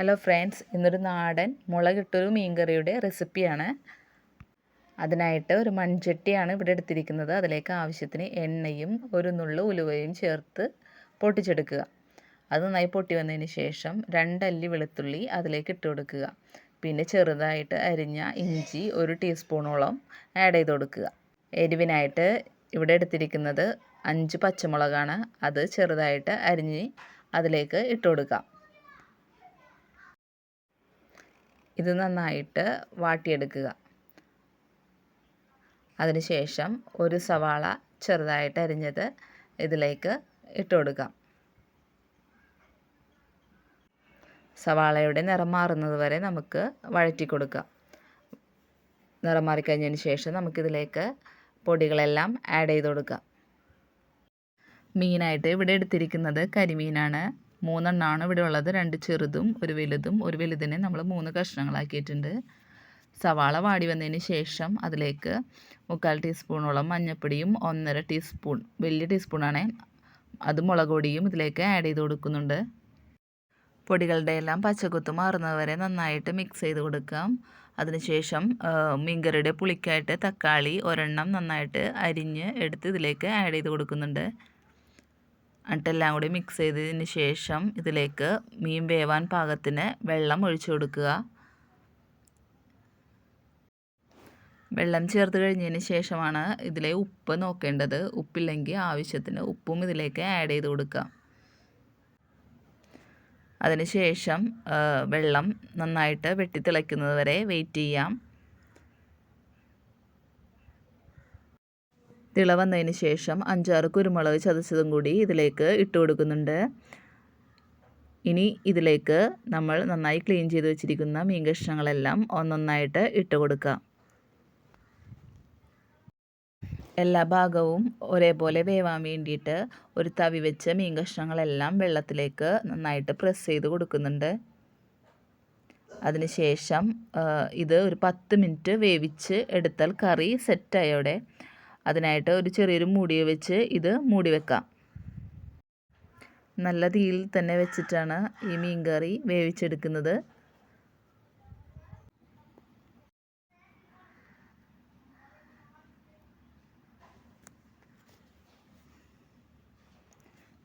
Hello friends, ഇന്നൊരു നാടൻ മുളകിട്ടൊരു മീൻകറിയുടെ റെസിപ്പിയാണ്. അതിനായിട്ട് ഒരു മൺചട്ടിയാണ് ഇവിടെ എടുത്തിരിക്കുന്നത്. അതിലേക്ക് ആവശ്യത്തിന് എണ്ണയും ഒരു നുള്ളു ഉലുവയും ചേർത്ത് പൊട്ടിച്ചെടുക്കുക. അത് നന്നായി പൊട്ടി വന്നതിന് ശേഷം 2 അല്ലി വെളുത്തുള്ളി അതിലേക്ക് ഇട്ട് കൊടുക്കുക. പിന്നെ ചെറുതായിട്ട് അരിഞ്ഞ ഇഞ്ചി 1 ടീസ്പൂണോളം ആഡ് ചെയ്ത് കൊടുക്കുക. എരിവിനായിട്ട് ഇവിടെ എടുത്തിരിക്കുന്നത് 5 പച്ചമുളകാണ്. അത് ചെറുതായിട്ട് അരിഞ്ഞ് അതിലേക്ക് ഇട്ട് കൊടുക്കാം. ഇത് നന്നായിട്ട് വാട്ടിയെടുക്കുക. അതിനുശേഷം ഒരു സവാള ചെറുതായിട്ട് അരിഞ്ഞത് ഇതിലേക്ക് ഇട്ട് കൊടുക്കാം. സവാളയുടെ നിറം മാറുന്നത് വരെ നമുക്ക് വഴറ്റി കൊടുക്കാം. നിറം മാറിക്കഴിഞ്ഞതിന് ശേഷം നമുക്കിതിലേക്ക് പൊടികളെല്ലാം ആഡ് ചെയ്ത് കൊടുക്കാം. മീനായിട്ട് ഇവിടെ എടുത്തിരിക്കുന്നത് കരിമീനാണ്. 3 എണ്ണമാണ് ഇവിടെ ഉള്ളത്. 2 ചെറുതും 1 വലുതും. 1 വലുതിനെ നമ്മൾ 3 കഷ്ണങ്ങളാക്കിയിട്ടുണ്ട്. സവാള വാടി വന്നതിന് ശേഷം അതിലേക്ക് 3/4 ടീസ്പൂണോളം മഞ്ഞൾപ്പൊടിയും 1.5 ടീസ്പൂൺ വലിയ ടീസ്പൂണാണ് അത് മുളക് പൊടിയും ഇതിലേക്ക് ആഡ് ചെയ്ത് കൊടുക്കുന്നുണ്ട്. പൊടികളുടെ എല്ലാം പച്ചക്കുത്ത് മാറുന്നത് വരെ നന്നായിട്ട് മിക്സ് ചെയ്ത് കൊടുക്കാം. അതിനുശേഷം മീൻകറിയുടെ പുളിക്കായിട്ട് തക്കാളി ഒരെണ്ണം നന്നായിട്ട് അരിഞ്ഞ് എടുത്ത് ഇതിലേക്ക് ആഡ് ചെയ്ത് കൊടുക്കുന്നുണ്ട്. എന്നിട്ടെല്ലാം കൂടി മിക്സ് ചെയ്തതിന് ശേഷം ഇതിലേക്ക് മീൻ വേവാൻ പാകത്തിന് വെള്ളം ഒഴിച്ചു കൊടുക്കുക. വെള്ളം ചേർത്ത് കഴിഞ്ഞതിന് ശേഷമാണ് ഇതിലെ ഉപ്പ് നോക്കേണ്ടത്. ഉപ്പില്ലെങ്കിൽ ആവശ്യത്തിന് ഉപ്പും ഇതിലേക്ക് ആഡ് ചെയ്ത് കൊടുക്കാം. അതിനുശേഷം വെള്ളം നന്നായിട്ട് വെട്ടിത്തിളയ്ക്കുന്നത് വരെ വെയിറ്റ് ചെയ്യാം. തിള വന്നതിന് ശേഷം 5-6 കുരുമുളക് ചതച്ചതും കൂടി ഇതിലേക്ക് ഇട്ട് കൊടുക്കുന്നുണ്ട്. ഇനി ഇതിലേക്ക് നമ്മൾ നന്നായി ക്ലീൻ ചെയ്ത് വെച്ചിരിക്കുന്ന മീൻ കഷ്ണങ്ങളെല്ലാം ഒന്നൊന്നായിട്ട് ഇട്ട് കൊടുക്കാം. എല്ലാ ഭാഗവും ഒരേപോലെ വേവാൻ വേണ്ടിയിട്ട് ഒരു തവി വെച്ച് മീൻ കഷ്ണങ്ങളെല്ലാം വെള്ളത്തിലേക്ക് നന്നായിട്ട് പ്രസ് ചെയ്ത് കൊടുക്കുന്നുണ്ട്. അതിനുശേഷം ഇത് ഒരു 10 മിനിറ്റ് വേവിച്ച് എടുത്താൽ കറി സെറ്റായോടെ. അതിനായിട്ട് ഒരു ചെറിയൊരു മൂടി വെച്ച് ഇത് മൂടി വെക്കാം. നല്ല തീയിൽ തന്നെ വെച്ചിട്ടാണ് ഈ മീൻ കറി വേവിച്ചെടുക്കുന്നത്.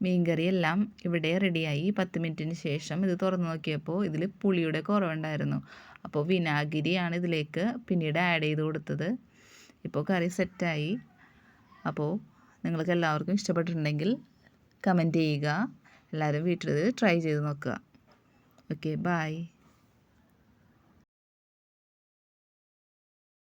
മീൻകറിയെല്ലാം ഇവിടെ റെഡിയായി. 10 മിനിറ്റിന് ശേഷം ഇത് തുറന്ന് നോക്കിയപ്പോൾ ഇതിൽ പുളിയുടെ കുറവുണ്ടായിരുന്നു. അപ്പോൾ വിനാഗിരിയാണ് ഇതിലേക്ക് പിന്നീട് ആഡ് ചെയ്ത് കൊടുത്തത്. ഇപ്പോൾ കറി സെറ്റായി. അപ്പോൾ നിങ്ങൾക്ക് എല്ലാവർക്കും ഇഷ്ടപ്പെട്ടിട്ടുണ്ടെങ്കിൽ കമൻറ്റ് ചെയ്യുക. എല്ലാവരും വീട്ടിൽ ട്രൈ ചെയ്ത് നോക്കുക. Okay, by.